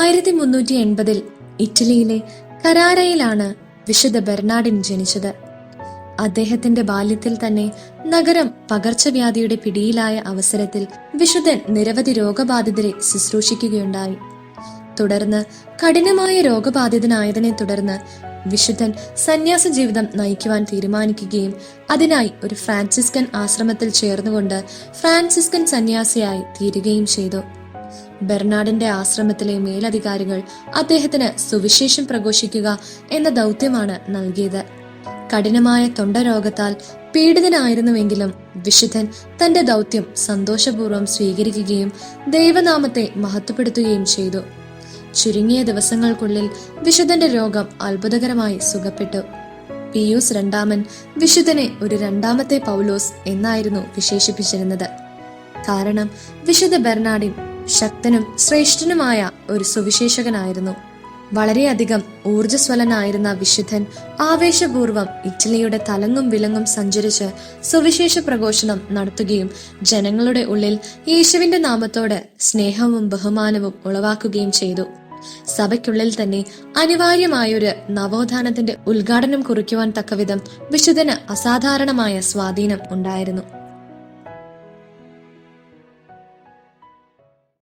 1380 ഇറ്റലിയിലെ കരാരയിലാണ് വിശുദ്ധ ബെർണാഡിൻ ജനിച്ചത്. അദ്ദേഹത്തിന്റെ ബാല്യത്തിൽ തന്നെ നഗരം പകർച്ചവ്യാധിയുടെ പിടിയിലായ അവസരത്തിൽ വിശുദ്ധൻ നിരവധി രോഗബാധിതരെ ശുശ്രൂഷിക്കുകയുണ്ടായി. തുടർന്ന് കഠിനമായ രോഗബാധിതനായതിനെ തുടർന്ന് വിശുദ്ധൻ സന്യാസ ജീവിതം നയിക്കുവാൻ തീരുമാനിക്കുകയും അതിനായി ഒരു ഫ്രാൻസിസ്കൻ ആശ്രമത്തിൽ ചേർന്നുകൊണ്ട് ഫ്രാൻസിസ്കൻ സന്യാസിയായി തീരുകയും ചെയ്തു. ബെർണാഡിന്റെ ആശ്രമത്തിലെ മേലധികാരികൾ അദ്ദേഹത്തിന് സുവിശേഷം പ്രഘോഷിക്കുക എന്ന ദൗത്യമാണ് നൽകിയത്. കഠിനമായ തൊണ്ടരോഗത്താൽ പീഡിതനായിരുന്നുവെങ്കിലും വിശുദ്ധൻ തന്റെ ദൗത്യം സന്തോഷപൂർവ്വം സ്വീകരിക്കുകയും ദൈവനാമത്തെ മഹത്വപ്പെടുത്തുകയും ചെയ്തു. ചുരുങ്ങിയ ദിവസങ്ങൾക്കുള്ളിൽ വിശുദ്ധന്റെ രോഗം അത്ഭുതകരമായി സുഖപ്പെട്ടു. പിയൂസ് രണ്ടാമൻ വിശുദ്ധനെ ഒരു രണ്ടാമത്തെ പൗലോസ് എന്നായിരുന്നു വിശേഷിപ്പിച്ചിരുന്നത്. കാരണം വിശുദ്ധ ബെർണാഡിൻ ശക്തനും ശ്രേഷ്ഠനുമായ ഒരു സുവിശേഷകനായിരുന്നു. വളരെയധികം ഊർജ്ജസ്വലനായിരുന്ന വിശുദ്ധൻ ആവേശപൂർവ്വം ഇറ്റലിയുടെ തലങ്ങും വിലങ്ങും സഞ്ചരിച്ച് സുവിശേഷ പ്രഘോഷണം നടത്തുകയും ജനങ്ങളുടെ ഉള്ളിൽ യേശുവിന്റെ നാമത്തോട് സ്നേഹവും ബഹുമാനവും ഉളവാക്കുകയും ചെയ്തു. സഭയ്ക്കുള്ളിൽ തന്നെ അനിവാര്യമായൊരു നവോത്ഥാനത്തിന്റെ ഉദ്ഘാടനം കുറിക്കുവാൻ തക്കവിധം വിശുദ്ധന് അസാധാരണമായ സ്വാധീനം ഉണ്ടായിരുന്നു.